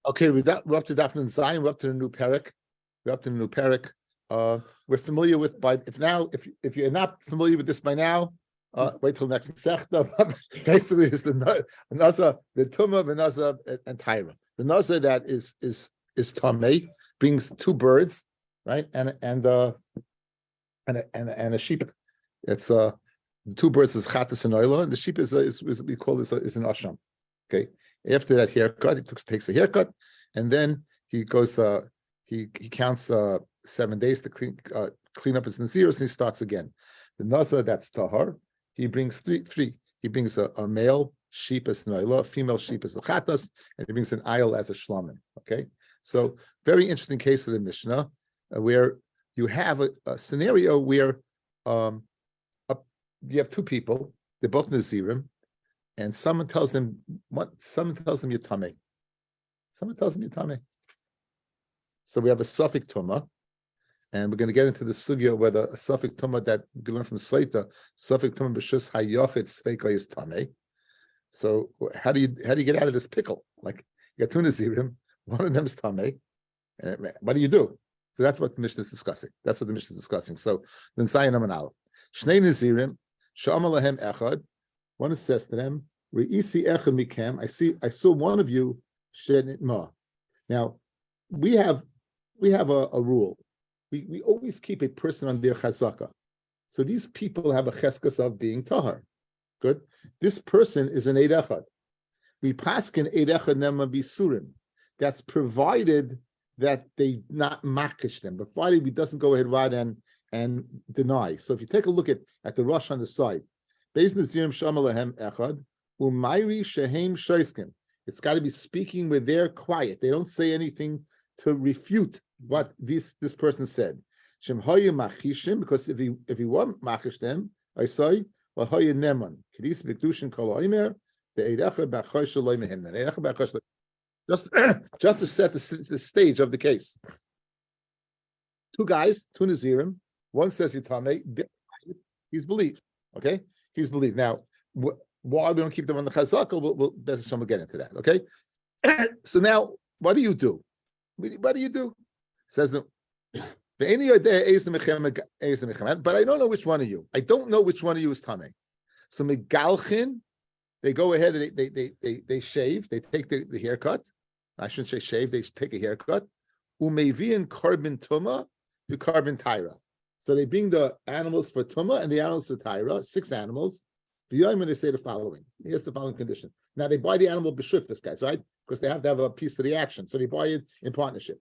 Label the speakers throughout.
Speaker 1: Okay, we're up to Daf Zion. We're up to the new parak. We're up to the new parak. We're familiar with if you're not familiar with this by now, wait till next Masechta. Basically, it's the Nazar, the Tumah, the Nazar, and Tyra. The Nazar that is Tameh brings two birds, right, and a sheep. It's two birds is Chatas and Oila, and the sheep is we call this is an Asham. Okay. After that haircut, he takes a haircut, and then he goes. He counts 7 days to clean up his naziros, and he starts again. The nazar that's tahar, he brings three. He brings a male sheep as noila, a female sheep as a chatas, and he brings an ayil as a shlamim. Okay, so very interesting case of the Mishnah, where you have a scenario where you have two people, they're both nazirim. And someone tells them you're tameh. Someone tells them you're tameh. So we have a suffix tumah, and we're going to get into the sugya whether a suffix tumah that we can learn from Saita, suffix tumah b'shus hayachid sveika is tameh. So how do you get out of this pickle? Like you got two nazirim, one of them is tameh. What do you do? So that's what the Mishnah is discussing. So then Sayin Amanal, Shnei nazirim sha'amar lahem echad. One says to them, I saw one of you shed ma. Now, we have a rule. We always keep a person on their chazaka. So these people have a cheskas of being tahar. Good. This person is an eid echad. We paskin eid echad nema bisurim. That's provided that they not makish them, provided he doesn't go ahead right and deny. So if you take a look at the rush on the side, it's got to be speaking where they're quiet. They don't say anything to refute what this person said. Because if he won't machish them, I say, just to set the stage of the case. Two guys, two nazirim. One says Yitame, he's believed. Okay. He's believed. Now, why we don't keep them on the chazaka? We'll get into that. Okay. So now, what do you do? Says the. But I don't know which one of you. I don't know which one of you is tamei. So megalchin, they go ahead and they shave. They take the haircut. I shouldn't say shave. They take a haircut. Umevian carbon tuma, the carbon tyra. So they bring the animals for Tumah and the animals for Tyra, 6 animals. V'yoyim, they say the following. Here's the following condition. Now they buy the animal b'shuf, this guys, right? Because they have to have a piece of the action. So they buy it in partnership.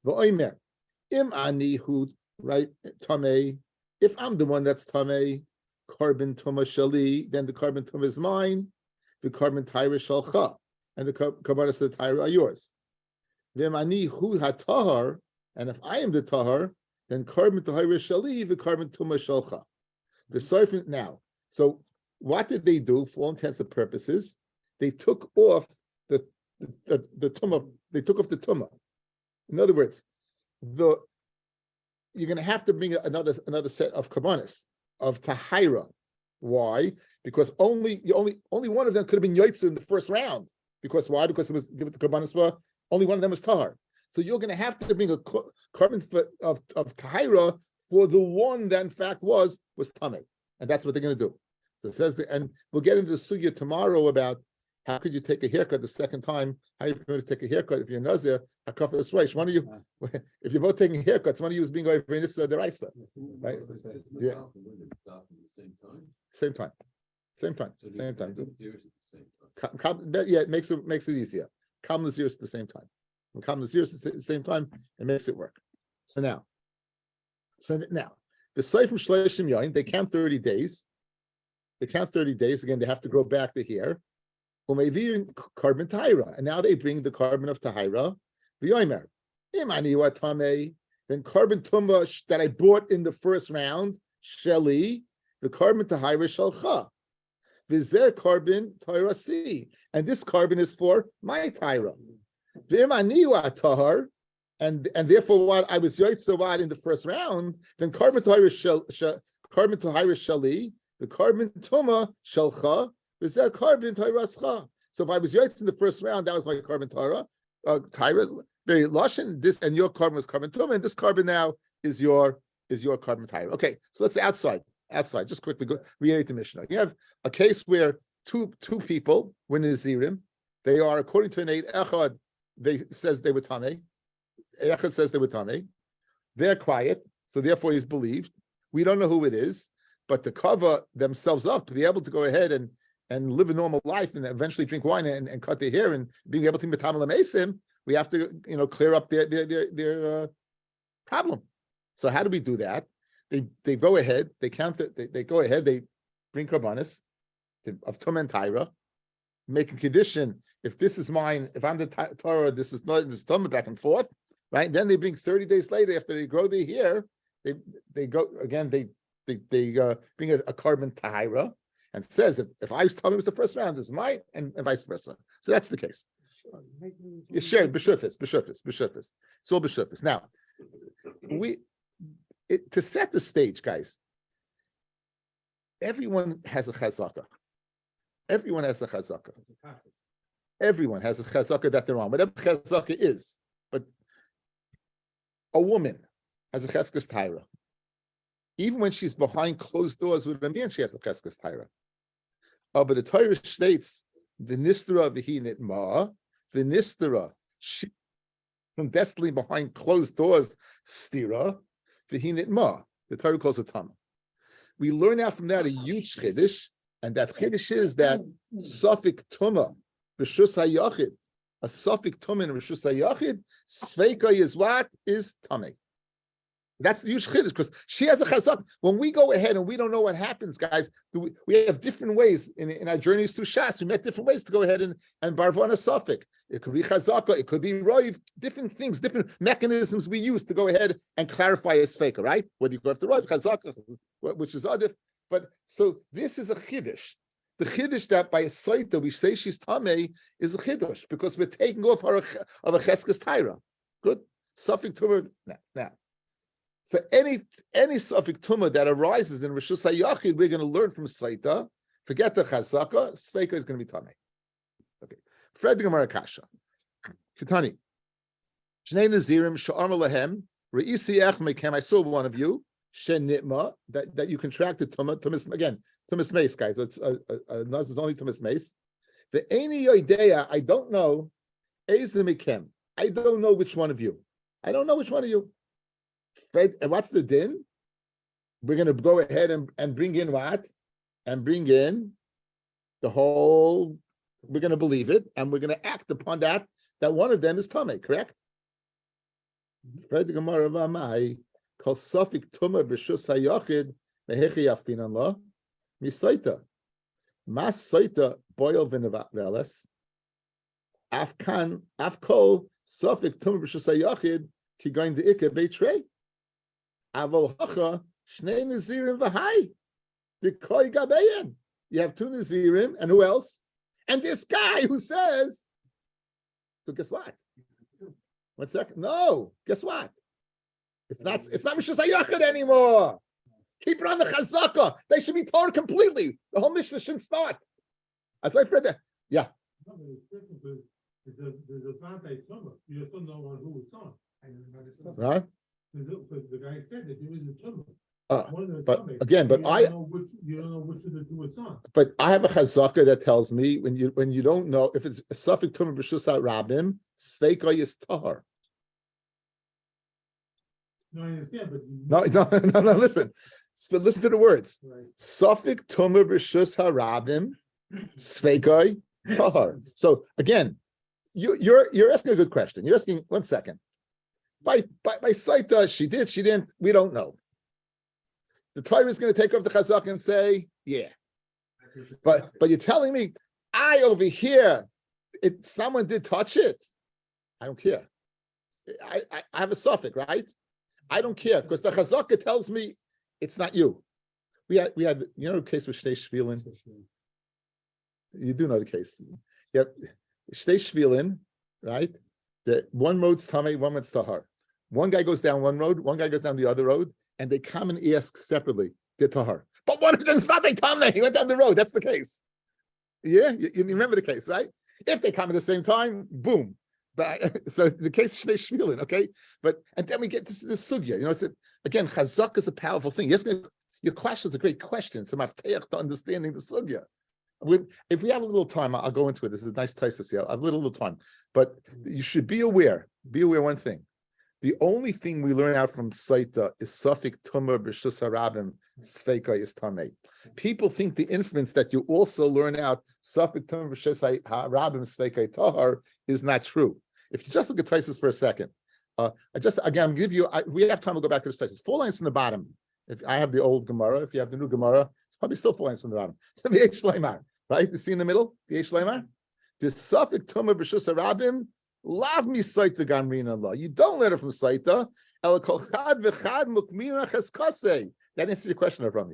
Speaker 1: V'oymer, im ani hu, right, Tameh. If I'm the one that's Tameh, carbon Tumah shali, then the carbon Tumah is mine. The carbon Tyra shalcha. And the carbonas of the Tyra are yours. V'im ani hu hatahar, and if I am the tahar, then carbon tahira shali, the carbon tuma shalcha. The soifin now. So what did they do for all intents and purposes? They took off the tumah. They took off the tumah. In other words, you're going to have to bring another set of karbanis of tahira. Why? Because only one of them could have been yotzei in the first round. Because why? Because it was the karbanis were only one of them was tahar. So you're going to have to bring a carbon of tahira for the one that in fact was tamei, and that's what they're going to do. So it says, and we'll get into the sugya tomorrow about how could you take a haircut the second time? How are you going to take a haircut if you're nazir? Hakafas reish. One of you, if you're both taking haircuts, one of you is being over in this deraisa, right? Yeah. Same time. Yeah, it makes it easier. Come the zeros at the same time. When come the zeros at the same time, it makes it work. So now, the site from Shleishim Yain, they count 30 days. Again, they have to grow back the hair. Carbon tahira, and now they bring the carbon of tahira. V'yomer, then carbon tumah that I bought in the first round, sheli, the carbon tahira shalcha. V'zer carbon tahira si, and this carbon is for my tahira. Tahar, and therefore what I was yotzei in the first round, then carbon tahira shali, the carbon tuma shalcha, is that carbon tahirascha. So if I was yotzei in the first round, that was my carbon tahira. Tyra, very lashon. This and your carbon was carbon tumah, and this carbon now is your carbon Tyra. Okay, so let's say outside. Just quickly go reiterate the Mishnah. You have a case where two people were Nazirim. They are, according to an eight echad, they says they were tamei. Echad says they were tamei. They're quiet, so therefore he's believed. We don't know who it is, but to cover themselves up, to be able to go ahead and live a normal life and eventually drink wine and cut their hair and being able to metamal amesim, we have to clear up their problem. So how do we do that? They go ahead, they count it, they go ahead, they bring karbanis of tum and tyra, make a condition. If this is mine, if I'm the Torah, this is not this tum back and forth, right? Then they bring 30 days later after they grow their hair, they go again. They bring a carbon tyra and says if I was telling it was the first round, this is mine, and vice versa. So that's the case. Sure, b'shufis. It's all b'shufis. Now to set the stage, guys, everyone has a chazaka. Everyone has a chazaka that they're on, whatever chazaka is. But a woman has a cheskes tyra. Even when she's behind closed doors with a man, she has a cheskes tyra. But the Torah states, v'nistera v'hinit ma, v'nistera, from destiny behind closed doors, stira, v'hinit ma. The Torah calls it tama. We learn out from that a huge chiddush, and that chiddush is that suffik tuma, b'shus hayachid, a suffik tuma in b'shus hayachid, sveika is what? Is tamei. That's the huge chiddush because she has a chazak. When we go ahead and we don't know what happens, guys, we have different ways in our journeys through Shas. We met different ways to go ahead and barvana suffik. It could be chazaka, it could be roiv, different things, different mechanisms we use to go ahead and clarify a sveika, right? Whether you go after roiv, chazaka, which is adif. But so this is a chiddush. The chiddush that by a saita we say she's tamei is a chiddush because we're taking off her of a cheskes tyra. Good suffik tumor now. So any suffik tumah that arises in Rishus HaYachid, we're going to learn from Saita. Forget the Chazaka, Sveika is going to be Tamei. Okay. Fred Gemara Kasha. Ketani. Shnei Nazirim Sha'arma Lahem Re'isi Ech Mekem. I saw one of you Shen Nitma that you contracted Tumas again. Tumas Mace, guys. It's Naz is only Tumas Mace. The Eini Yoidea. I don't know. Eze Mekem. I don't know which one of you. I don't know which one of you. Fred, and what's the din? We're going to go ahead and bring in what? And bring in the whole, we're going to believe it, and we're going to act upon that one of them is Tamei, correct? Fred Gemara Vamai, Kol Safik Tumah B'Shus HaYachid, Mehechi Yafin Allah, Misaita. Mas Saita Boil V'Neveles, Afkol Safik Tumah B'Shus HaYachid, Ki going to Ike Beitrei. Aval hacha shnei nazirim v'hai the koi gabeyan. You have two nazirim, and who else? And this guy who says, so guess what? 1 second. No, guess what? It's not Mishus HaYachid anymore. Keep it on the chazaka. They should be torn completely. The whole Mishnah shouldn't start. As I read that, yeah.
Speaker 2: No, but it's different because there's a anti-tumor. You just don't know who it's on.
Speaker 1: Right?
Speaker 2: The guy said that there is a tumor.
Speaker 1: But again, but
Speaker 2: you don't know which of the two it's on.
Speaker 1: But I have a chazaka that tells me when you don't know if it's a suffik tumor b'shus rabim, sveika is tahar.
Speaker 2: No, I understand, but
Speaker 1: No. Listen. So listen to the words.
Speaker 2: Right.
Speaker 1: Suffik tumor b'shus harabim, sveika tahar. So again, you're asking a good question. You're asking 1 second. By Saita, she didn't, we don't know. The Torah is going to take off the chazak and say, yeah. But you're telling me, I over here, someone did touch it. I don't care. I have a suffix, right? I don't care, because the chazaka tells me it's not you. We had the case with Shtei Shvilin? You do know the case. Yep. Shtei Shvilin, right? The one road's Tamei, one road's Tahar. One guy goes down one road, one guy goes down the other road, and they come and ask separately, they're Tahar. But one of them's not Tamei, he went down the road. That's the case. Yeah, you remember the case, right? If they come at the same time, boom. But so the case Shnei Shvilin, okay? And then we get this sugya. It's again, chazak is a powerful thing. Yes, your question is a great question. It's a mafteach to understanding the sugya. If we have a little time, I'll go into it. This is a nice place to see. I'll have a little time, but you should be aware. Be aware one thing. The only thing we learn out from Saita is Safik Tumah B'Shus Harabim Sfeika is Tamei. People think the inference that you also learn out Safik Tumah B'Shus Harabim Sfeika Tahar is not true. If you just look at Taisus for a second, I'm give you. We have time. We'll go back to the Taisus. 4 lines from the bottom. If I have the old Gemara, if you have the new Gemara, it's probably still 4 lines from the bottom. So the Yesh Leimar, right? You see in the middle, the Yesh Leimar. The Safik Tumah B'Shus Harabim. Lav mi Saita Gamrina Allah. You don't learn it from Saita. That answers your question, Rabbi.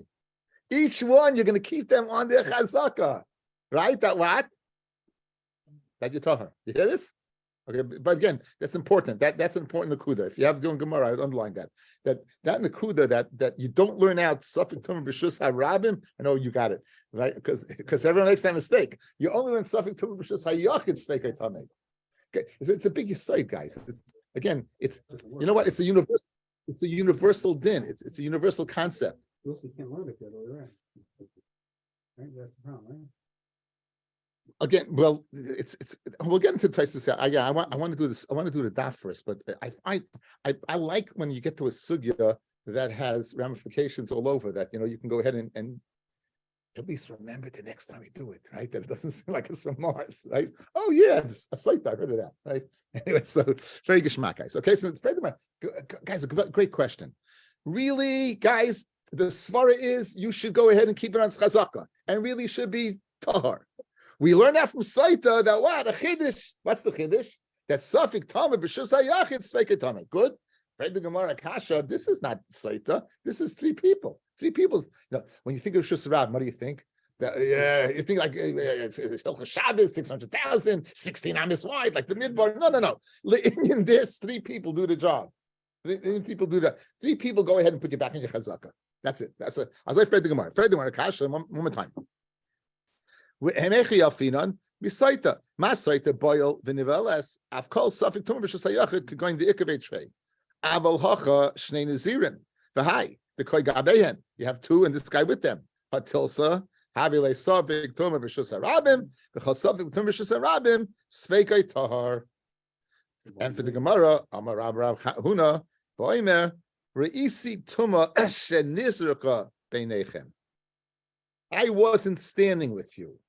Speaker 1: Each one, you're going to keep them on their chazaka. Right? That what? That you tell her. You hear this? Okay, but again, that's important. That's an important nakuda. If you have doing Gemara, I would underline that. That nakuda that you don't learn out Safik Tumah B'Shus HaRabim. I know you got it, right? Because everyone makes that mistake. You only learn Safik Tumah B'Shus HaYachid Sfeikei Tamei. Okay, it's a big site, guys. It's you know what? It's a universal din. It's a universal concept.
Speaker 3: You also can't learn it that way, right? That's the problem, right?
Speaker 1: Again, well, we'll get into Taisus. I want to do this. I want to do the daf first, but I like when you get to a sugya that has ramifications all over. That you can go ahead and at least remember the next time you do it, right? That it doesn't seem like it's from Mars, right? Oh yeah, it's a site. I heard of that, right? Anyway, so very geschmack, guys. Okay, so guys, a great question. Really, guys, the svara is you should go ahead and keep it on chazaka, and really should be tahar. We learn that from Saita that what? A chiddush. What's the chiddush? That Safik Tameh B'Shus HaYachid Sfeikei Tameh. Good. Read the Gemara Kasha. This is not Saita. This is 3 people. 3 people's. When you think of Shus Rab, what do you think? You think like it's Hilchah Shabbos, 600,000, 16 Amos wide, like the midbar. No. In this, 3 people do the job. 3 people do that. 3 people go ahead and put you back in your chazaka. That's it. That's it. As I read the Gemara. Read the Gemara Kasha one more time. Misaita boil v'niveles avkol Safik Tumah B'Shus HaYachid k'goin the ikavei trei aval hacha shnei nazirin v'hai the koi gabehen. You have 2 and this guy with them. Hatilsa havile Safik Tumah B'Shus HaRabim v'chol Safik Tumah B'Shus HaRabim Sfeikei Tahar. And for the Gemara, Amar Rav Huna boimer reisi Tumah shenizraka beinechem. I wasn't standing with you.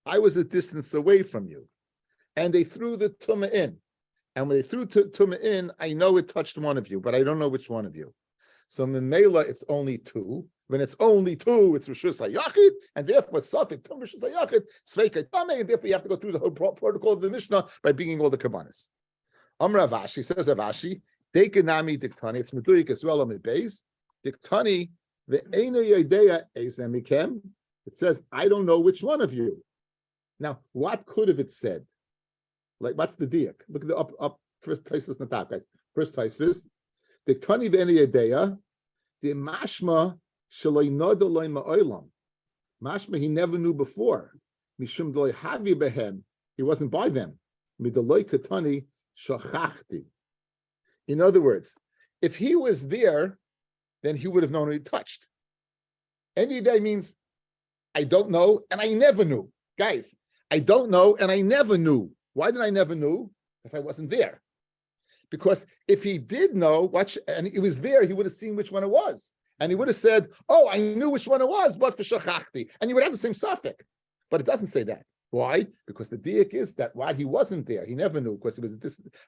Speaker 1: I was a distance away from you. And they threw the tumah in. And when they threw tumah in, I know it touched one of you, but I don't know which one of you. So Memela, it's only 2. When it's only 2, it's Rishus HaYachid, and therefore Safik Tumah Rishus HaYachid, Sveikei Tamei, and therefore you have to go through the whole protocol of the Mishnah by bringing all the Kabbanis. Amar Avashi says Avashi, Dekanami Diktani, it's Meduyik as well on the base. Diktani, Ve'ena Yodeya Ezem Mikem. It says, I don't know which one of you. Now, what could have it said? Like, what's the diak? Look at the up first Taisus in the top, guys. First Taisus. The Tani V'eni Yadeya, the Mashma Shaloi Noda Loi Ma'olam. Mashma he never knew before. Mishum Doi Havi Behem. He wasn't by them. Midaloi Katani Shachachti. In other words, if he was there, then he would have known he touched. Any day means I don't know and I never knew. Guys, I don't know and I never knew. Why did I never know? Because I wasn't there. Because if he did know, and he was there, he would have seen which one it was. And he would have said, oh, I knew which one it was, but for shachachti. And you would have the same suffix. But it doesn't say that. Why? Because the diak is that why he wasn't there, he never knew, because he was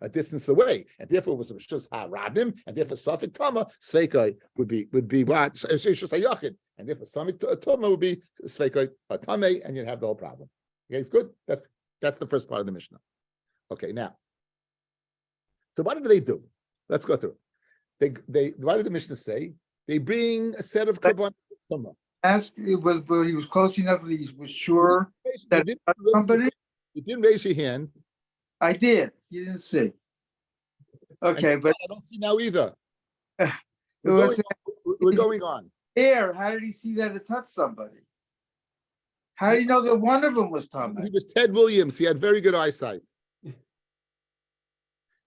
Speaker 1: a distance away. And therefore it was Rishus HaRabim, and therefore Safik Tama, Sveikai would be what? Rishus HaYachid. And therefore Safik Tama would be Sveikai Tamei, and you'd have the whole problem. Okay, it's good? That's the first part of the Mishnah. Okay, now. So what did they do? Let's go through. They what did the Mishnah say? They bring a set of Kabbalah.
Speaker 4: Asked it was, but he was close enough that he was sure that somebody.
Speaker 1: You didn't raise your hand.
Speaker 4: I did. You didn't see. Okay, but
Speaker 1: I don't see now either.
Speaker 4: We're
Speaker 1: going on.
Speaker 4: There, how did he see that it touched somebody? How did he know that one of them was Thomas?
Speaker 1: He was Ted Williams. He had very good eyesight.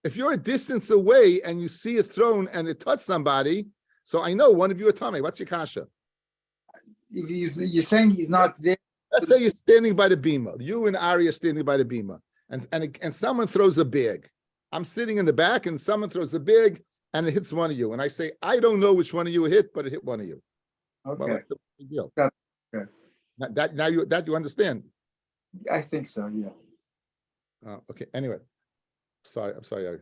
Speaker 1: If you're a distance away and you see it thrown and it touched somebody, so I know one of you are tummy. What's your kasha?
Speaker 4: If you're saying he's not there,
Speaker 1: Let's say you're standing by the bima. You and Ari are standing by the bima, and someone throws a bag. I'm sitting in the back, and someone throws a bag, and it hits one of you. And I say, I don't know which one of you it hit, but it hit one of you. Well,
Speaker 4: okay,
Speaker 1: what's the big deal?
Speaker 4: Okay.
Speaker 1: Now you understand.
Speaker 4: I think so, yeah.
Speaker 1: Okay. Anyway, I'm sorry.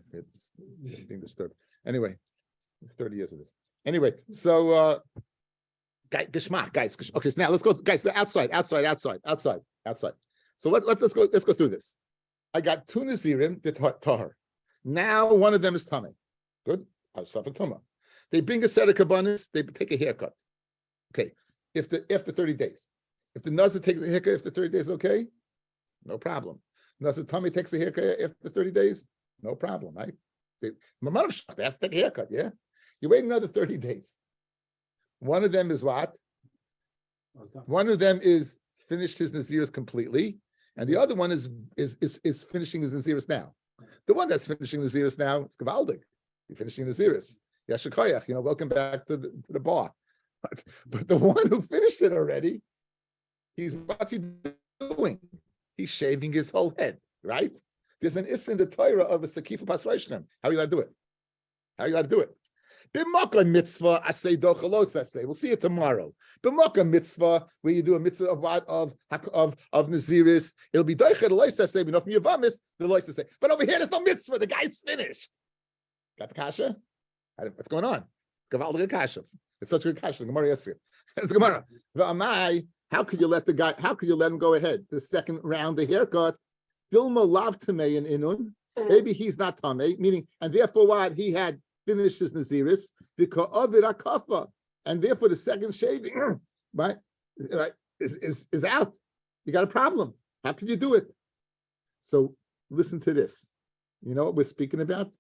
Speaker 1: It's being disturbed. Anyway, 30 years of this. Anyway, so Geschmack, guys. Okay, so now let's go, guys. Outside. So let's go through this. I got two Nazirim that tahar. Now one of them is tummy. Good. I suffer tumah. They bring a set of kabbanis. They take a haircut. Okay. After 30 days, if the Nazir takes a haircut after 30 days, okay, no problem. Nazir tummy takes a haircut after 30 days, no problem, right? They have to take a haircut. Yeah. You wait another 30 days. One of them is what? One of them is finished his Naziris completely, and the other one is finishing his Naziris now. The one that's finishing Naziris now, it's Gavaldig. You're finishing Naziris. Yashikoyach, welcome back to the bar. But the one who finished it already, what's he doing? He's shaving his whole head, right? There's an issa in the Torah of a Sakifa Pasraishnem. How are you allowed to do it? B'mokah mitzvah, asay dochalos asay. We'll see it tomorrow. B'mokah mitzvah, where you do a mitzvah of what? Of Naziris. It'll be doichet lois asay, but not from Yavamis, the lois asay. But over here, there's no mitzvah. The guy's finished. Got the kasha? What's going on? Gavaldig kasha. It's such a good kasha. The Gemara yesterday. It's the Gemara. V'amai, how could you let him go ahead? The second round, the haircut. Dilma lav tamei in inun. Maybe he's not tamei, meaning, and therefore what? He had finished his Naziris because of it akafa, and therefore the second shaving, right, is out. You got a problem. How can you do it? So listen to this. You know what we're speaking about?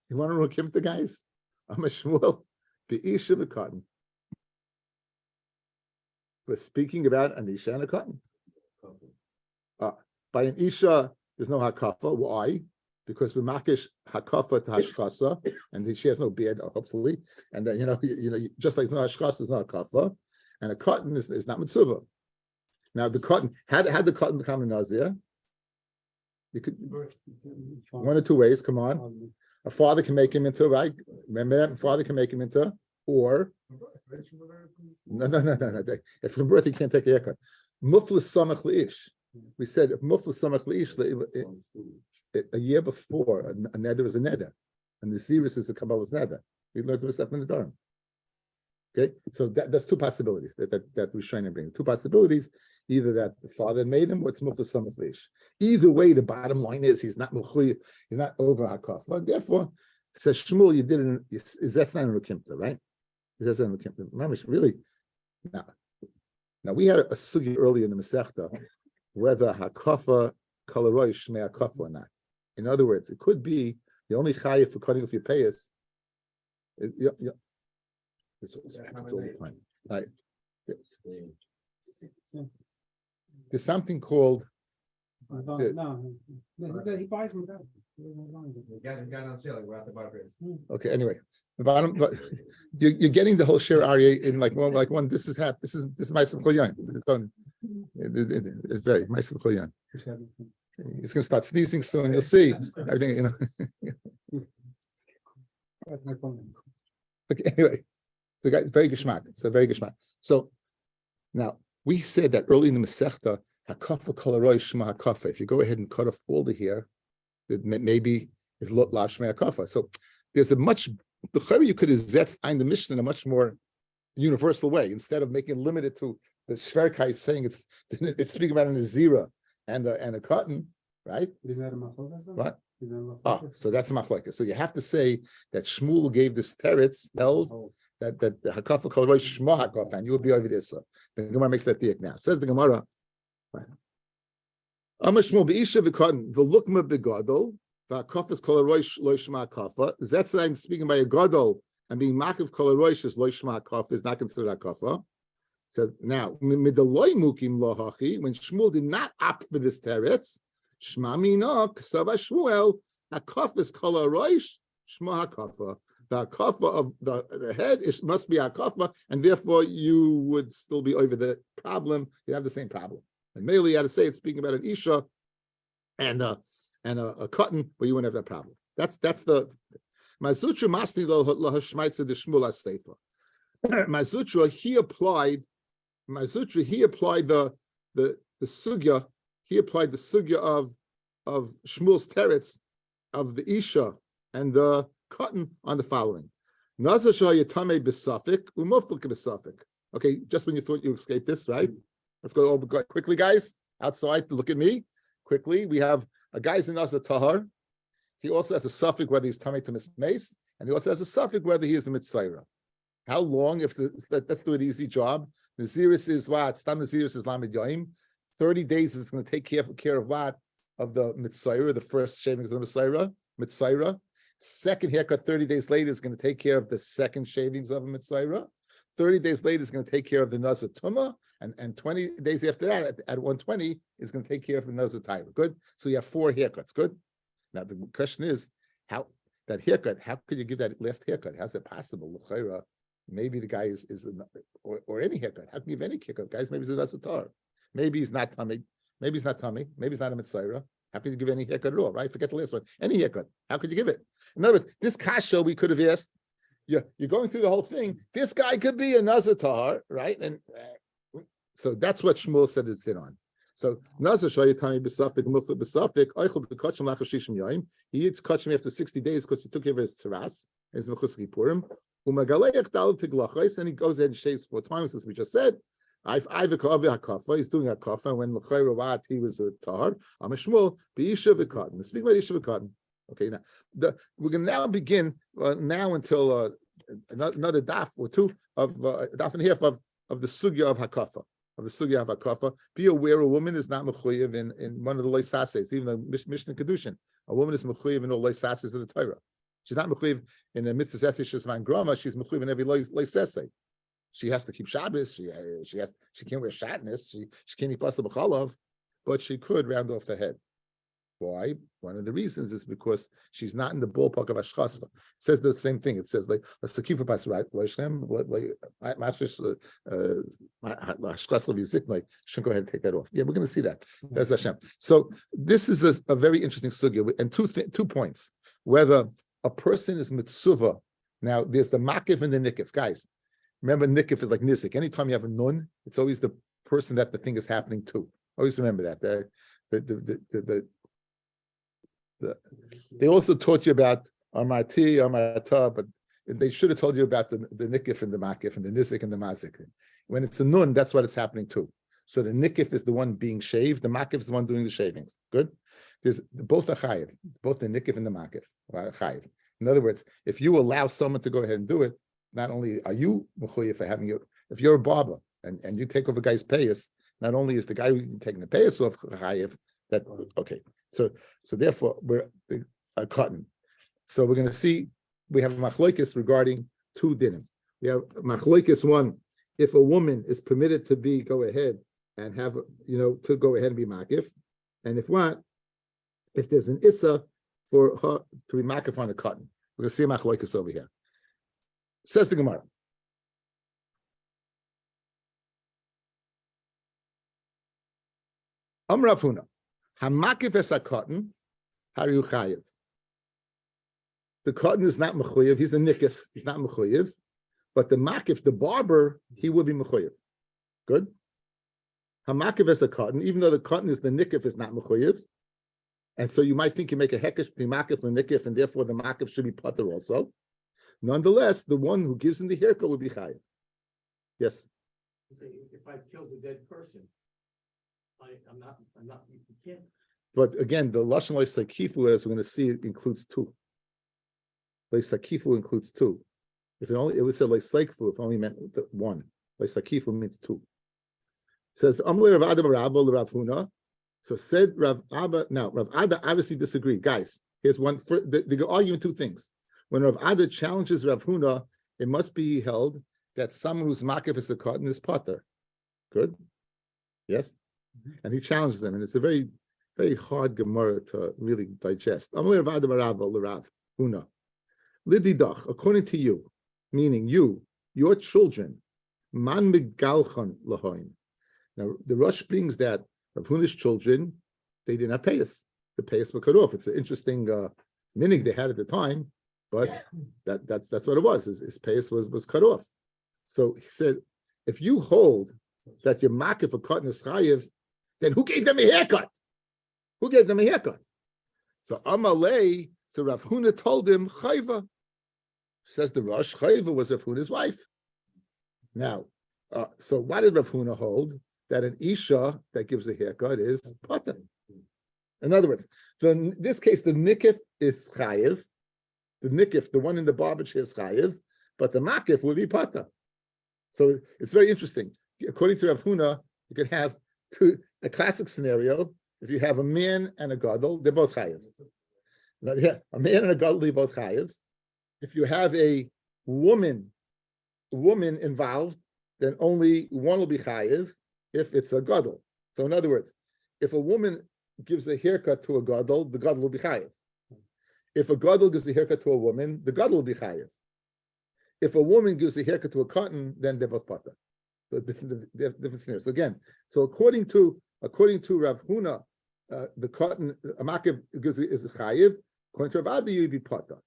Speaker 1: You want to know Kim the guys? I'm a Shmuel be'isha v'cotton. We're speaking about an isha and a cotton. By an isha, there's no hakafa. Why? Because we makish hakafa to hashkasa, and she has no beard, hopefully. And then just like no hashkasa is not hakafa, and a cotton is not mitzvah. Now the cotton, how the cotton become a nazir? You could one or two ways. Come on, a father can make him into, right? Remember that? A father can make him into, or no. If from birth he can't take a haircut. Muflas samach leish. We said if muflas samach leish. A year before, a neder was a neder, and the Naziris is a Kabbalah's neder. We learned the stuff in the Dharm. Okay, so that's two possibilities that we trying to bring. Two possibilities: either that the father made him, or it's muflas samach leish. Either way, the bottom line is he's not muchli, he's not over hakaf. Therefore, says Shmuel, you did it. That's not in Rukimta, right? That's not in Rukimta. Mamish, really? Now we had a sugi earlier in the Masechta whether hakafa kalaroy shmei hakafa or not. In other words, it could be the only chayiv for cutting off your payas. It's all the time. Right. There's something called.
Speaker 3: He buys from that. Got on sale. We're at the bar.
Speaker 1: Okay. Anyway, the bottom, but you're getting the whole share area in like one. This is my simchol. It's very my simchol. He's going to start sneezing soon. You'll see everything. Okay. Anyway, so guys, very geschmack. So now we said that early in the Masechta, hakafa kolaroy shma hakafa. If you go ahead and cut off all the hair, it maybe is lot la shma hakafa. So there's a much the you could have zetz in the Mishnah in a much more universal way instead of making it limited to the Shverkai saying it's speaking about an azira and a cotton, right?
Speaker 3: Is that a machlokes?
Speaker 1: What? So that's a machlokes. So you have to say that Shmuel gave this teretz held that the hakafa kolaroy shma hakafa, and you will be over this. So the Gemara makes that diak now. Says the Gemara. Amashmul be'isha v'cotton v'lukma begadol v'akafas kolaroy loishma kafa. That's what I'm speaking by a gadol and being machiv kolaroy is loishma kafa is not considered a kafa. So now midaloy mukim lohachi when Shmuel did not opt for this teretz shma mina ksava Shmuel Hakafa is kala roish, shma hakafa. The hakafa of the head must be hakafa, and therefore you would still be over the problem. You have the same problem. And mainly you had to say it's speaking about an isha and a cotton, but you wouldn't have that problem. That's the Mazutra Masni Lahashmaitza the Shmula Steifa. Mazutra he applied the sugya, he applied the sugya of Shmuel's teretz of the isha and the cotton on the following. Nazar Shayatame Besafik, Umoflik Besafik. Okay, just when you thought you escaped this, right? Let's go over quickly, guys. Outside to look at me. Quickly, we have a guy's in Nazar Tahar. He also has a suffix whether he's Tamei to Mace, and he also has a suffix whether he is a Mitzayra. How long? Let's do an easy job. Naziris is what? Stam Naziris is Lamed Yoim. 30 days is going to take care of what? Of the Mitzayra, the first shavings of the Mitzayra. Second haircut 30 days later is going to take care of the second shavings of a Mitzayra. 30 days later is going to take care of the Nazar Tumah, and 20 days after that, at 120, is going to take care of the Nazar Taira. Good? So you have 4 haircuts. Good? Now the question is, how that haircut, how could you give that last haircut? How's it possible? Maybe the guy is or any haircut. How can you give any haircut? Guys, maybe he's a Nazar Tar. Maybe he's not tummy. Maybe he's not tummy. Maybe he's not a Mitzayra. How could you give any haircut at all, right? Forget the last one. Any haircut. How could you give it? In other words, this kasha we could have asked, you're going through the whole thing. This guy could be a Nazar Tahar, right? And so that's what Shmuel said it's did on. So Nazar Shayatami Besafik, Mukhla Besafik, Eichel Bekachim Lachashishim Yaim. He eats kachim after 60 days because he took care of his tzaras, his Mechuski Purim. Umagaleich Dal Tiglachais, and he goes ahead and shaves 4 times, as we just said. He's doing a kafa when L'chayravat he was a tahar. I'm a Shmuel Beisha v'Katan. Speak about Isha v'Katan. Okay, now we're going to now begin now until another daf or two of daf and a half of the sugya of hakafa. Be aware a woman is not mechuyev in one of the leisases, even though Mishnah Kedushin. A woman is mechuyev in all leisases of the Torah. She's not mechuyev in a mitzvah shesman grama. She's mechuyev in every leisase. She has to keep Shabbos. She can't wear shatnez. She can't eat pasal b'chalav, but she could round off the head. Why? One of the reasons is because she's not in the ballpark of ashchasa. It says the same thing. It says like a sakifa pas right. Shouldn't go ahead and take that off. Yeah, we're going to see that. That's Hashem. So this is a very interesting sugya and 2 points. Whether a person is mitzvah. Now there's the makif and the nikif, guys. Remember, nikif is like nisik. Anytime you have a nun, it's always the person that the thing is happening to. Always remember that. They also taught you about Amarti, Amarta, but they should have told you about the nikif and the makif and the nisik and the mazik. When it's a nun, that's what it's happening to. So the nikif is the one being shaved, the makif is the one doing the shavings. Good? There's both are chayiv, both the nikif and the makif are chayiv. In other words, if you allow someone to go ahead and do it, not only are you mechuyev for having if you're a barber and you take over a guy's payas, not only is the guy taking the payas off chayiv, that okay. So therefore we're a cotton. So we're going to see we have a machloikis regarding 2 dinim. We have machloikis 1, if a woman is permitted to go ahead and have to go ahead and be makif, and if there's an issa for her to be makif on a cotton. We're going to see a machloikis over here. Says the Gemara. Rav Huna, hamakif es cotton, haru chayiv. The cotton is not mechuyev. He's a nikif. He's not mechuyev. But the makif, the barber, he will be mechuyev. Good. Hamakif es cotton, even though the cotton is the nikif, is not mechuyev. And so you might think you make a hekesh between makif and nikif, and therefore the makif should be pater also. Nonetheless, the one who gives him the haircut would be chayiv. Yes.
Speaker 3: If I killed a dead person, I'm not. You can't.
Speaker 1: But again, the lashon leisakifu, as we're going to see, it includes 2. Leisakifu includes 2. If it would say leisakifu if only meant 1. Leisakifu means 2. It says Amle Rav Ada Rabba Rav Huna. So said Rav Abba. Now Rav Ada obviously disagreed. Guys, here's one. They're arguing 2 things. When Rav Ada challenges Rav Huna, it must be held that someone who's makif is a cotton is pater. Good? Yes? And he challenges them. And it's a very very hard Gemara to really digest. Lididach, according to you, meaning you, your children, man migalchan lahoin. Now the Rush brings that Rav Huna's children, they didn't have payas. The payas were cut off. It's an interesting minig they had at the time, but that's what it was. His payas was cut off. So he said, if you hold that your makif for cutting is chayiv, then who gave them a haircut? Who gave them a haircut? So Amalei, so Rav Huna told him chayva. Says the Rosh, chayva was Rav Huna's wife. Now, so why did Rav Huna hold that an isha that gives a haircut is pata? In other words, in this case, the nikif is chayiv. The nikif, the one in the barber chair, is chayiv, but the makif will be pata. So it's very interesting. According to Rav Huna, you could have a classic scenario. If you have a man and a gadol, they're both chayiv. Now, yeah, a man and a gadol, they're both chayiv. If you have a woman involved, then only one will be chayiv if it's a gadol. So in other words, if a woman gives a haircut to a gadol, the gadol will be chayiv. If a gadol gives a haircut to a woman, the gadol will be chayiv. If a woman gives a haircut to a cotton, then they're both pata. So different scenarios. So again, so according to Rav Huna, the cotton a makiv is a chayiv. According to Rav Ada, you'd be pata.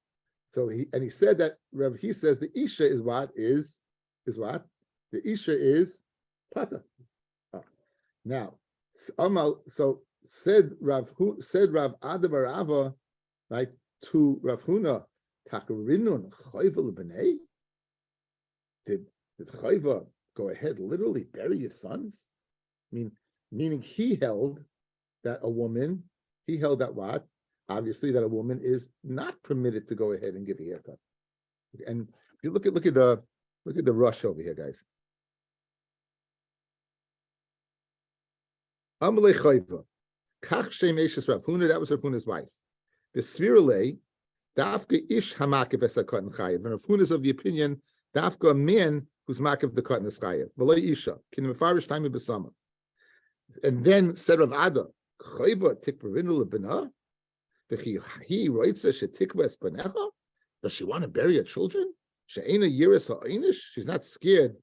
Speaker 1: So he said that he says the isha is what is what the isha is pata. Now, so said Rav Ada Barava, right, to Rav Huna, Takarinun chayva l'bnei. Did chayva go ahead literally bury his sons? Meaning he held that what? Obviously that a woman is not permitted to go ahead and give a haircut. And if you look at the rush over here, guys. Amalei chayva. Kach shem eshes Rav Huna, that was Rav Huna's wife. The svirale, dafka ish hamakiv es hakotten chayiv. And Rav Huna is of the opinion, dafka a man who's makiv the kotten is chayiv. V'lei isha, kin mefarish taimi b'sama. And then said Rav Ada, chayva tikperinu lebena. Does she want to bury her children? She's not scared.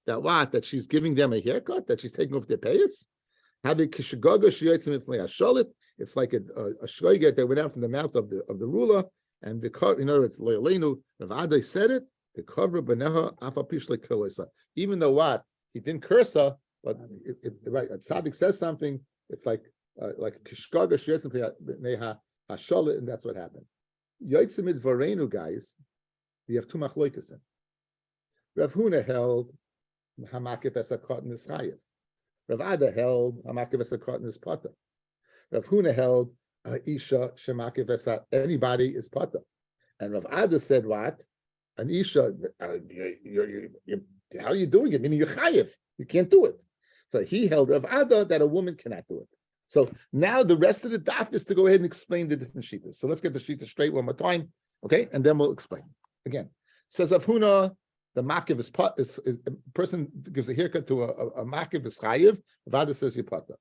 Speaker 1: That she's giving them a haircut, that she's taking off their payas. It's like a shloiget that went out from the mouth of the ruler, and in other words, loyalenu. Rav Ada said it. The cover beneha afapishle kilosa. Even though what he didn't curse her, but right, a tzaddik says something. It's like kishkaga sheyetzim neha hashalit, and that's what happened. Yotzimid varenu, guys. You have two machloikas. Rav Huna held hamakif esakot in the chayiv. Rav Ada held hamakif esakot in his pata. Rav Huna held isha shemakif esa anybody is pata, and Rav Ada said what? An isha, how are you doing it? Meaning you're chayiv, you can't do it. So he held Rav Ada that a woman cannot do it. So now the rest of the daf is to go ahead and explain the different shitas. So let's get the shita straight one more time, okay? And then we'll explain. Again, says Rav Huna, the makiv is a person gives a haircut to a makiv is chayiv. Rav Ada says yipata.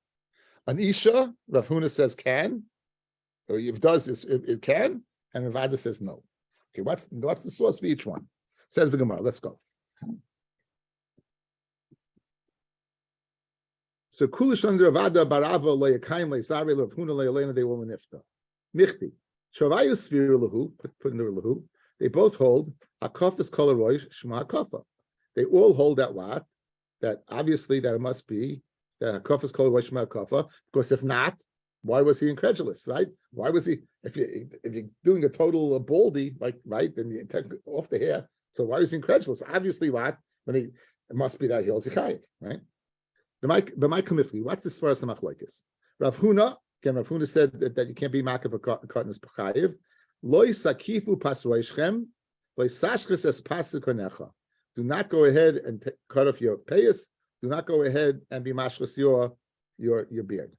Speaker 1: An isha, Rav Huna says can, or if it does, it can, and Rav Ada says no. Okay, what's the source for each one? Says the Gemara. Let's go. So kulish under Avada Barava Le'Yakayim Le'Zari Rav Huna Le'Elena they will nifta. Michti Shavayu Svir Lahu put in the Lahu. They both hold Hakaf is Kol Roish Shema Hakafa. They all hold that what? That obviously that it must be that Hakaf is Kol Roish Shema Hakafa. Because if not, why was he incredulous? Right? Why was he? If you're doing a total baldy, like right, then you take off the hair. So why was he incredulous? Obviously, what? It must be that he holds Yichayiv, right? What's this for us? Rav Huna, again, Rav Huna said that you can't be makav for cotton is pachayiv. Loi sakifu pasroishchem, loi sashches es pasu konecha. Do not go ahead and cut off your payas. Do not go ahead and be mashchus your beard.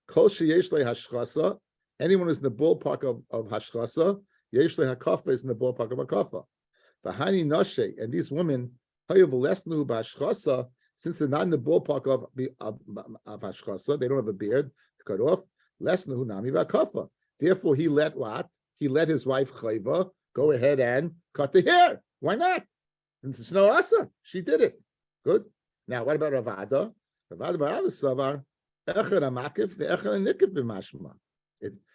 Speaker 1: Kol sheyesh le hashchasa. Anyone who's in the ballpark of hashchasa, yesh le hakafa is in the ballpark of hakafa. Bahani noshe, and these women hayav lesnu b'hashchasa. since they're not in the ballpark of hashchasa, they don't have a beard to cut off. Less nehunami v'akafa. Therefore, he let what? He let his wife Chayva go ahead and cut the hair. Why not? And it's no asa. She did it. Good. Now, what about Ravada? Ravada Barav Savar Echad Amakif ve'Echad Nikif b'Mashma.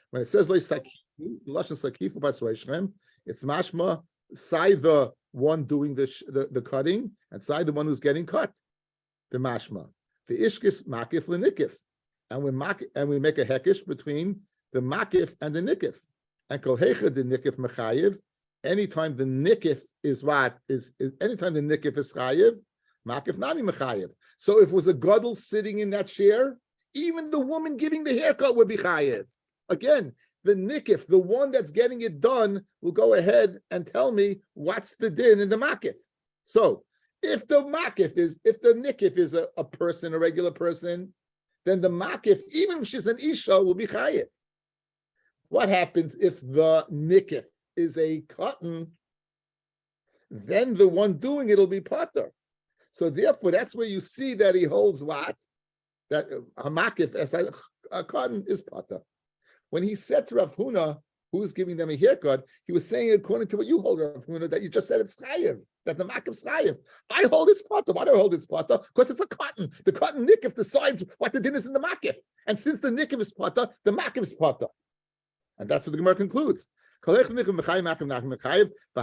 Speaker 1: When it says Leisakifu, Lashon Sakifu Basroishem, it's mashma. Side the one doing the cutting, and side the one who's getting cut. The mashma. The ishkis makif lenikif, and we make a hekish between the makif and the nikif. And kol hecha the nikif mechayiv. Anytime the nikif is what is anytime the nikif is chayiv, makif nami mechayiv. So if it was a gadol sitting in that chair, even the woman giving the haircut would be chayiv. Again, the nikif, the one that's getting it done, will go ahead and tell me what's the din in the makif. So if the nikif is a person, a regular person, then the makif, even if she's an isha, will be chayiv. What happens if the nikif is a cotton? Then the one doing it will be pater. So therefore, that's where you see that he holds what? That a makif, as a cotton, is pater. When he said to Rav Huna, who's giving them a haircut, he was saying, according to what you hold, Rav Huna, that you just said it's chayiv, that the makif is chayiv. I hold it's pater. Why do I hold it's pater? Because it's a cotton. The cotton nikif decides what the din is in the makif. And since the nikif is pater, the makif is pater. And that's what the Gemara concludes. The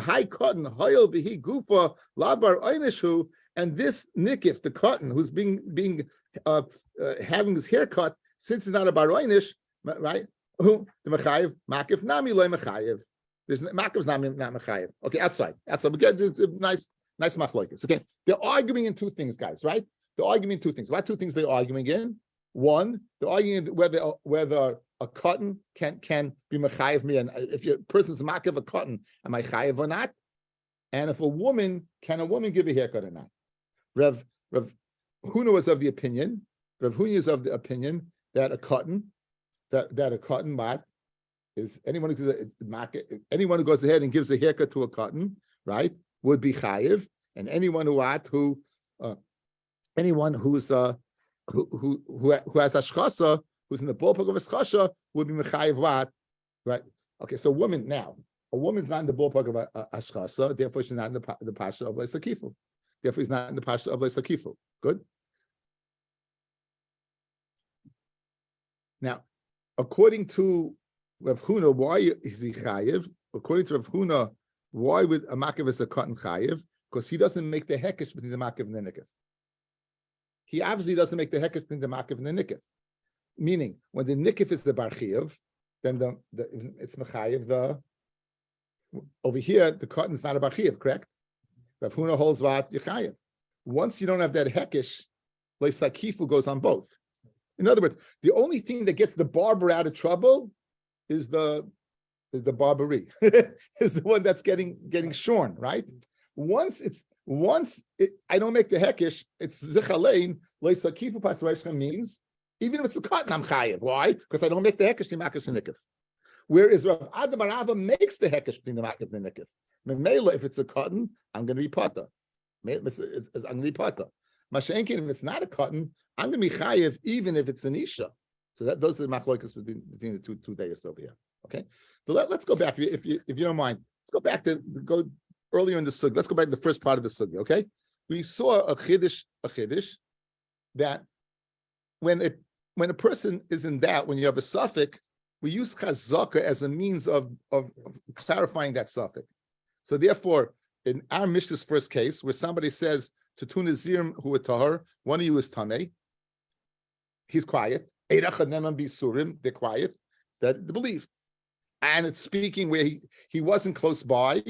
Speaker 1: high cotton, hoyel bihi gufa labar einishu, and this nikif, the cotton, who's being having his haircut, since it's not a bar einish, right? The mechayev makif nami loy mechayev. There's makiv's nami not mechayev. Okay, outside. We get nice machlokas. Okay, they're arguing in two things, guys. Right? They're arguing in two things. What two things they're arguing in? One, they're arguing whether a cotton can be mechayev me, and if your person's makiv a cotton, am I chayev or not? And if can a woman give a haircut or not? Rav Huna was of the opinion. Rav Huna is of the opinion that a cotton. That a cotton mat is anyone who goes ahead and gives a haircut to a cotton, right, would be chayiv, and anyone who's who has ashchasa, who's in the ballpark of ashchasa, would be mechayiv what, right? Okay, so a woman's not in the ballpark of ashchasa, therefore she's not in the pasha of leisakifu. Therefore, he's not in the pasha of leisakifu. Good. Now, according to Rav Huna, why is he chayiv? According to Rav Huna, why would a makiv is a cotton chayiv? Because he doesn't make the hekesh between the makiv and the nikif. He obviously doesn't make the hekesh between the makiv and the nikif. Meaning, when the nikif is the bar chiyuv, then it's mechayiv. Over here, the cotton is not a bar chiyuv, correct? Rav Huna holds what yechayiv. Once you don't have that hekesh, leisakifu goes on both. In other words, the only thing that gets the barber out of trouble is the barbery, is the one that's getting shorn, right? Once I don't make the hekesh, it's zichalein leisakifu pasreshchem means even if it's a cotton, I'm chayiv. Why? Because I don't make the hekesh the makish and nikif. Whereas Rav Ada bar Ava makes the hekesh between the makish and the nikif. Memela, if it's a cotton, I'm going to be pata. I'm going to be pata. Mashenkin, if it's not a cotton, I'm going to be chayiv even if it's an isha. So those are the machlokas between the two days over here. Okay, so let's go back if you don't mind. Let's go back go earlier in the sugya. Let's go back to the first part of the sugya. Okay, we saw a chiddush that when a person is in doubt, when you have a suffix, we use chazaka as a means of clarifying that suffix. So therefore, in our Mishnah's first case, where somebody says to two nazirim who are tahar, one of you is tamei, he's quiet. They're quiet. That they believe, and it's speaking where he wasn't close by,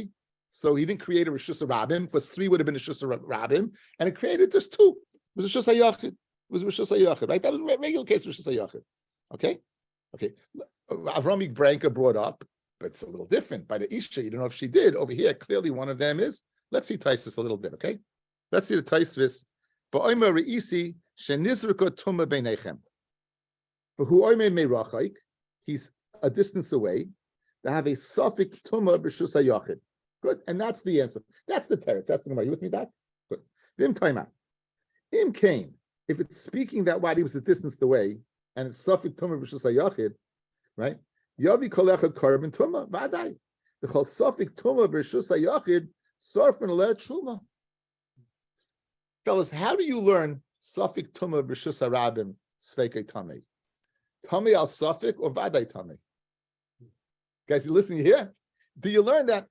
Speaker 1: so he didn't create a rishus rabim. Because 3 would have been a rishus rabim, and it created just 2. It was a rishus hayachid. It was a rishus hayachid, right? That was a regular case of rishus hayachid. Okay. Avrami Branka brought up, but it's a little different. By the Isha, you don't know if she did. Over here, clearly one of them is. Let's see Taisus a little bit, okay? Let's see the Taisus. Ba'omer re'isi shenizrika tuma beinechem. For who oime meirachaik, he's a distance away. They have a suffix tuma b'shus hayachid. Good, and that's the answer. That's the teretz. That's the number. You with me, Doc? Good. Vim taima. Im came. If it's speaking that wadi was a distance away, and it's suffik tumah b'shus hayachid, right? Yavi kol echad korban tumah vaday. The chol suffik tumah b'shus hayachid sarfin aleh truma. Fellas, how do you learn suffik tumah b'shus harabim sveikei tamei? Tamei al suffik or vaday tamei? Guys, you listening here? Do you learn that?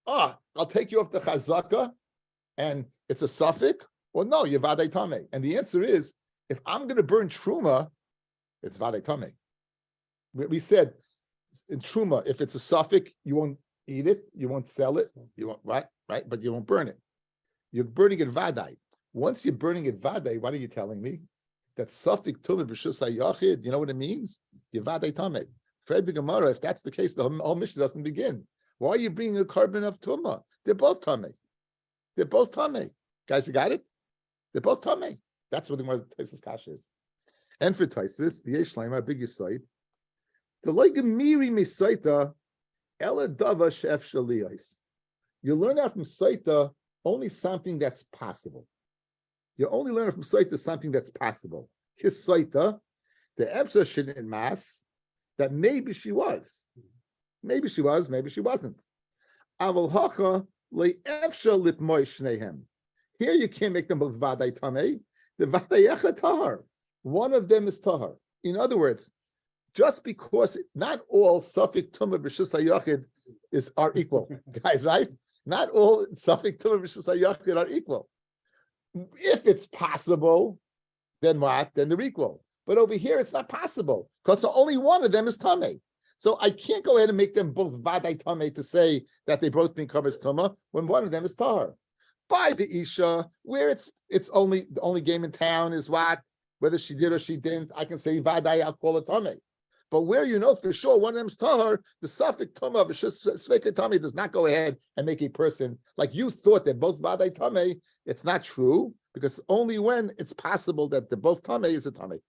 Speaker 1: I'll take you off the chazaka, and it's a suffix, or no, you're vaday tamei. And the answer is, if I'm going to burn truma, it's vaday tamei. We said in truma, if it's a suffix, you won't eat it, you won't sell it, you won't right, but you won't burn it. You're burning it vaday. Once you're burning it vaday, what are you telling me? That suffix tumah b'shus hayachid, you know what it means? You're vaday tamei. Fred the Gemara, if that's the case, the whole mission doesn't begin. Why are you bringing a carbon of tumah? They're both tamei. They're both tamei. Guys, you got it? They're both tamei. That's what the Gemara's Taisus Kasha is. And for Taisus, the Yeshleima, big site. The Loigamiri Misaita, Ela Dava Shef Shaliyais. You learn out from Saita only something that's possible. You only learn from Saita something that's possible. His Saita, the Efsa Shin Mas, that maybe she was. Maybe she was, maybe she wasn't. Aval hacha le'efsha litmoy shnehem. Here you can't make them both vaday tamei. The vaday tahar. One of them is tahar. In other words, just because not all suffik tumah b'shus hayachid are equal, guys, right? Not all suffik tumah b'shus hayachid are equal. If it's possible, then what? Then they're equal. But over here, it's not possible because only one of them is tamei. So I can't go ahead and make them both vaday tamei to say that they both become as tumah when one of them is tahar. By the isha, where it's only the only game in town is what, whether she did or she didn't, I can say vaday, I'll call it tamei. But where you know for sure one of them is tahar, the suffix tumah sveikei tamei does not go ahead and make a person like you thought that both vaday tamei. It's not true because only when it's possible that they're both tamei is a tamei.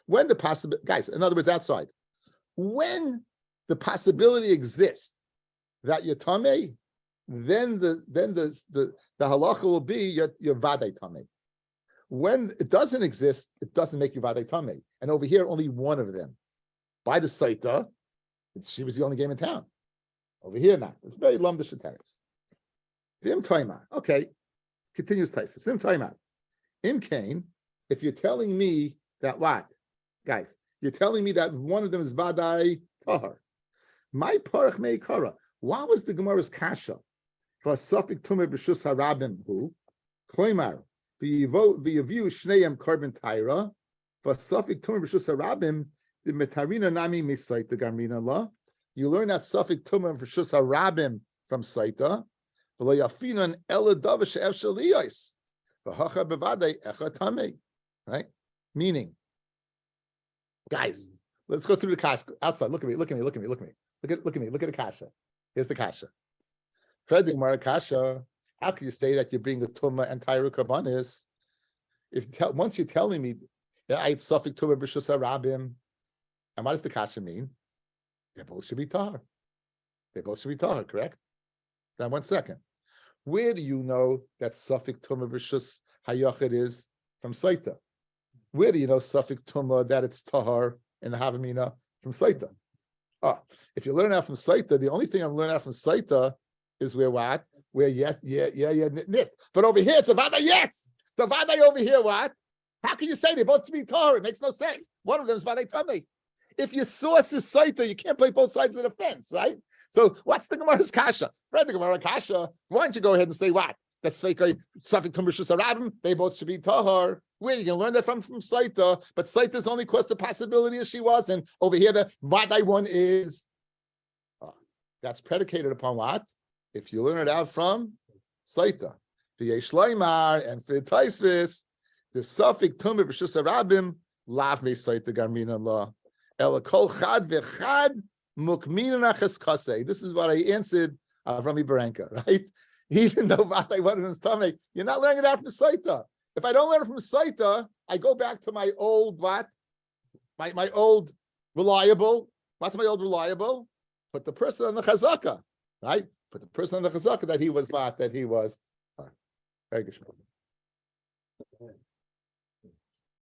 Speaker 1: When the possible guys, in other words, outside, when the possibility exists that you're tamei, then the halacha will be your vaday tamei. When it doesn't exist, it doesn't make you vaday tamei. And over here, only one of them. By the saita, she was the only game in town. Over here, not. It's very lumdish teretz. Vim taima. Okay, continues Taisus. Vim taima. Im kain. If you're telling me that what, guys? You're telling me that one of them is vaday tahar. My parach meikara. What was the Gemara's kasha? For suffik tumah b'shus harabim hu kloimar v'yavu shneim carbon taira. For suffik tumah b'shus harabim the metarina nami misaita gamrina la. You learn that suffik tumah b'shus harabim from saita. V'lo yafinan ela dava she'ef shaliyos. V'hacha bevadei echa tamei. Right? Meaning, guys, let's go through the kasha outside. Look at me. Look at the kasha. Here's the kasha. Freding Mara kasha. How can you say that you're bringing the tumah and tyru kabanis? Once you're telling me that I suffik tumah b'shus harabim, and what does the kasha mean? They both should be tahar. They both should be tahar, correct? Now, 1 second. Where do you know that suffik tumah b'shus hayachid is from saita? Where do you know suffik tumah that it's tahar in the havamina from saita? If you learn out from saita, the only thing I'm learning out from saita is where what? Where yes, nit. But over here, it's a vaday yes. It's a vaday over here, what? How can you say they both should be tahar? It makes no sense. One of them is vaday tamei. If your source is saita, you can't play both sides of the fence, right? So what's the Gemara's kasha? Read the Gemara kasha. Why don't you go ahead and say what? That's sveikei suffik tumah b'shus harabim. They both should be tahar. Where you can learn that from saita, but saita is only because the possibility is she wasn't. Over here, the vaday one is. That's predicated upon what? If you learn it out from saita, v'yesh leimar and for Taisvis, the suffik tumah b'shus harabim lav me saita garmina la ela kol chad v'chad mukmina cheskasei. This is what I answered Rabbi Baranka, right? Even though vaday one of them is tamei, you're not learning it out from saita. If I don't learn from saita, I go back to my old what? My old reliable. What's my old reliable? Put the person on the chazaka, right? Put the person on the chazaka that he was what? That he was. Very good.